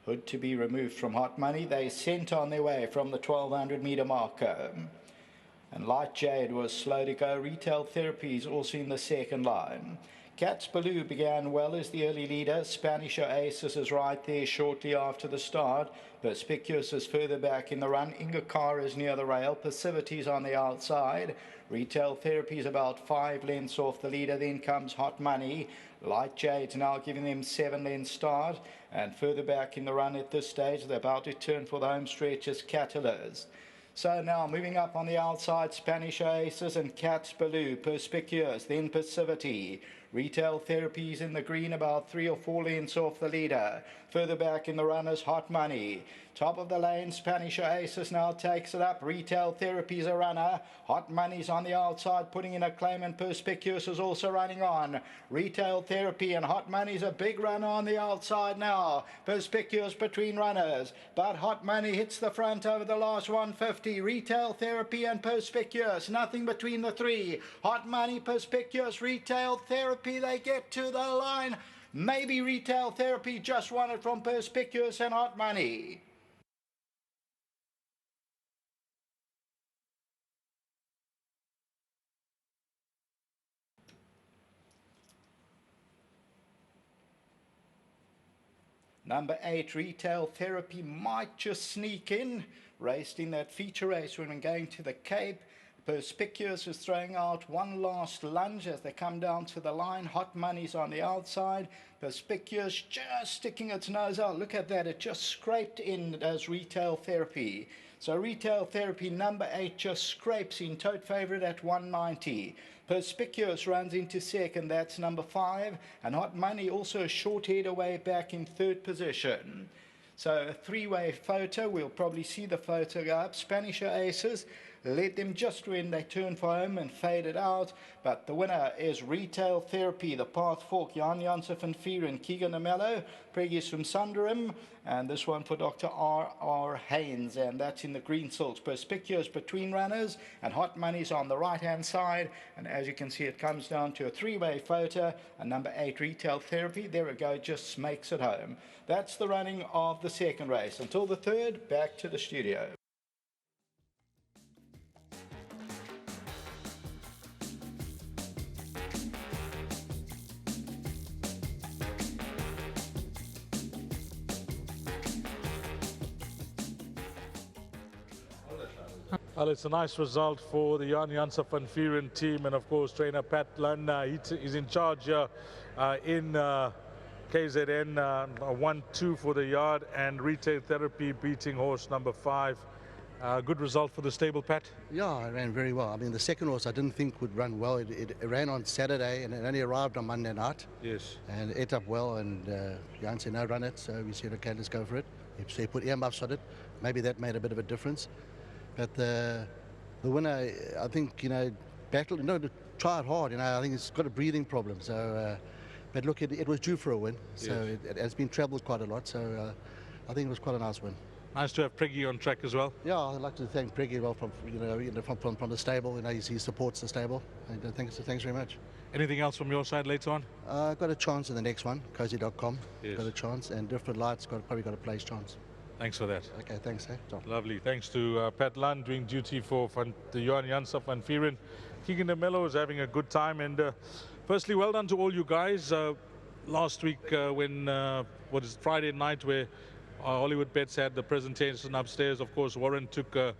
Hood to be removed from Hot Money. They sent on their way from the 1200 metre marker. And Light Jade was slow to go. Retail Therapies also in the second line. Cat's Baloo began well as the early leader. Spanish Oasis is right there shortly after the start. Perspicuous is further back in the run. Ingakar is near the rail. Passivity's on the outside. Retail Therapies about 5 lengths off the leader. Then comes Hot Money. Light Jade's now giving them 7 lengths start. And further back in the run at this stage, they're about to turn for the home stretch as Catalyst. So now moving up on the outside, Spanish Oasis and Cat's Baloo, Perspicuous, then Passivity. Retail Therapies in the green, about 3 or 4 lengths off the leader. Further back in the runners, Hot Money. Top of the lane, Spanish Oasis now takes it up. Retail Therapies a runner. Hot Money's on the outside, putting in a claim, and Perspicuous is also running on. Retail Therapy and Hot Money's a big runner on the outside now. Perspicuous between runners, but Hot Money hits the front over the last 150. Retail Therapy and Perspicuous, nothing between the three. Hot Money, Perspicuous, Retail Therapy, they get to the line. Maybe Retail Therapy just won it from Perspicuous and Hot Money. Number 8, Retail Therapy might just sneak in. Raced in that feature race when going to the Cape. Perspicuous is throwing out one last lunge as they come down to the line. Hot Money's on the outside. Perspicuous just sticking its nose out. Look at that. It just scraped in as Retail Therapy. So Retail Therapy number 8 just scrapes in. Tote favourite at 190. Perspicuous runs into second. That's number 5. And Hot Money also a short head away back in third position. So a three-way photo. We'll probably see the photo go up. Spanish Oasis led them just when they turned for home and faded out. But the winner is Retail Therapy, the Path Fork, Jan Janssen van Vieren, Keegan Amello, Preggies from Sunderham, and this one for Dr. R.R. Haynes, and that's in the green silks. Perspicuous between runners, and Hot Money's on the right-hand side. And as you can see, it comes down to a three-way photo, and number 8, Retail Therapy, there we go, just makes it home. That's the running of the second race. Until the third, back to the studio. Well, it's a nice result for the Jan Janssen van Vieren team, and of course trainer Pat Lund, he's in charge here in KZN. 1-2 for the yard, and Retail Therapy beating horse number 5. Good result for the stable, Pat? Yeah, it ran very well. I mean, the second horse I didn't think would run well. It ran on Saturday and it only arrived on Monday night. Yes. And it ate up well, and Jan said no, run it. So we said, okay, let's go for it. So he put earmuffs on it. Maybe that made a bit of a difference. But the winner, I think, battled, tried hard. I think it's got a breathing problem. So, but look, it was due for a win. So yes. It has been travelled quite a lot. So I think it was quite a nice win. Nice to have Preggy on track as well. Yeah, I'd like to thank Preggy from the stable. He supports the stable. And thanks very much. Anything else from your side later on? Got a chance in the next one, cozy.com. Yes. Got a chance, and Different Lights probably got a place chance. Thanks for that. Okay, thanks. John. Lovely. Thanks to Pat Lund doing duty for the Jan Janssen van Vieren. Keegan DeMello is having a good time, and firstly, well done to all you guys. Last week, when Friday night, where Hollywoodbets had the presentation upstairs, of course, Warren took the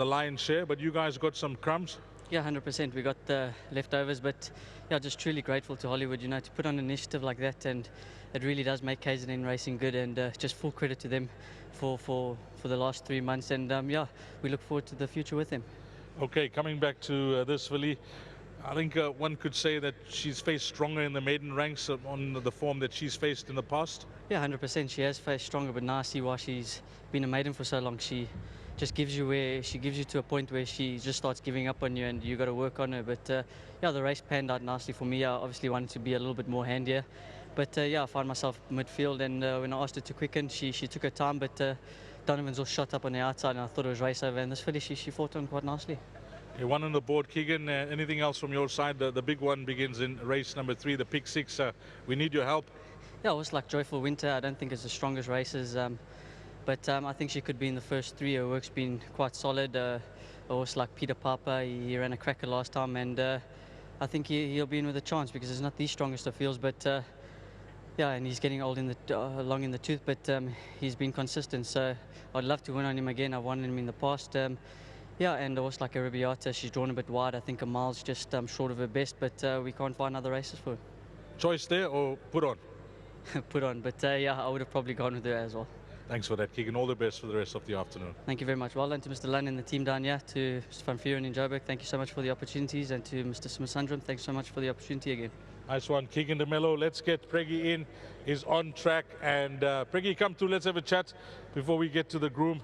lion's share, but you guys got some crumbs. Yeah, 100%. We got the leftovers, but yeah, just truly grateful to Hollywood, to put on an initiative like that, and it really does make KZN racing good, and just full credit to them for the last 3 months, and yeah, we look forward to the future with them. Okay, coming back to this filly, I think one could say that she's faced stronger in the maiden ranks on the form that she's faced in the past. Yeah, 100%. She has faced stronger, but now I see why she's been a maiden for so long. She just gives you to a point where she just starts giving up on you, and you got to work on her. But yeah, the race panned out nicely for me. I obviously wanted to be a little bit more handier, but yeah, I found myself midfield, and when I asked her to quicken, she took her time, but Donovan's all shot up on the outside, and I thought it was race over, and this filly, she fought on quite nicely. You won on the board, Keegan. Anything else from your side? The big one begins in race number 3, the pick 6. We need your help. Yeah, it was like Joyful Winter. I don't think it's the strongest races, but I think she could be in the first three. Her work's been quite solid. Also like Peter Papa, he ran a cracker last time, and I think he'll be in with a chance because it's not the strongest of fields, but yeah, and he's getting old in the long in the tooth, but he's been consistent. So I'd love to win on him again. I've won him in the past. Yeah, and also like a Rubiata, she's drawn a bit wide. I think a mile's just short of her best, but we can't find other races for her. Choice there or put on? Put on, but yeah, I would have probably gone with her as well. Thanks for that, Keegan. All the best for the rest of the afternoon. Thank you very much. Well done to Mr. Lunn and the team down here, to Mr. Van Vuuren in Joburg. Thank you so much for the opportunities, and to Mr. Summasundram, thanks so much for the opportunity again. Nice one, Keegan de Mello. Let's get Preggy in. He's on track, and Preggy, come through. Let's have a chat before we get to the groom.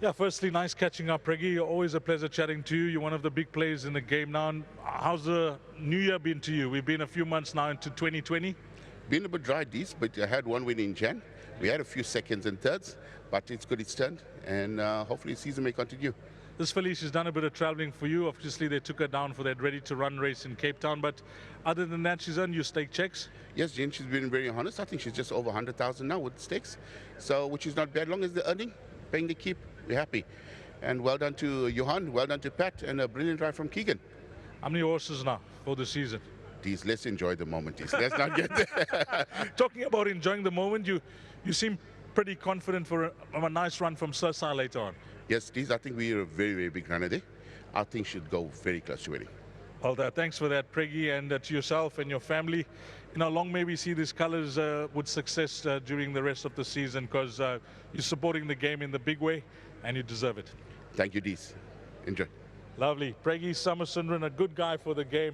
Yeah, firstly, nice catching up, Preggy. Always a pleasure chatting to you. You're one of the big players in the game now. How's the new year been to you? We've been a few months now into 2020. Been a bit dry, Dees, but I had one win in Jan. We had a few seconds and thirds, but it's good it's turned, and hopefully the season may continue. This filly, she's done a bit of traveling for you. Obviously, they took her down for that ready-to-run race in Cape Town, but other than that, she's earned you stake checks? Yes, Jen, she's been very honest. I think she's just over 100,000 now with stakes, so which is not bad. Long as they're earning, paying the keep, we're happy. And well done to Johan, well done to Pat, and a brilliant drive from Keegan. How many horses now for the season? Dees, let's enjoy the moment, Dees. Let's not get there. Talking about enjoying the moment, you seem pretty confident for a nice run from Sirsa later on. Yes, Dees, I think we're a very, very big runner there. I think should go very close to winning. Well, thanks for that, Preggy, and to yourself and your family. Long may we see these colours with success during the rest of the season, because you're supporting the game in the big way, and you deserve it. Thank you, Dees. Enjoy. Lovely. Preggy Summasundram, a good guy for the game.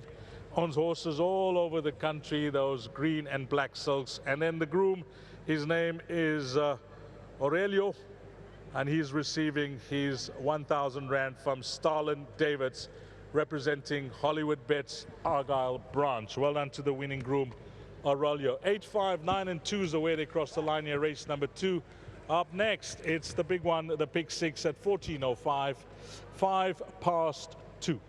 Owns horses all over the country, those green and black silks. And then the groom, his name is Aurelio, and he's receiving his 1,000 Rand from Starlin Davids, representing Hollywoodbets Argyle branch. Well done to the winning groom, Aurelio. 8, 5, 9 and 2 is the way they cross the line here, race number 2. Up next, it's the big one, the pick 6 at 14:05, 5 past 2.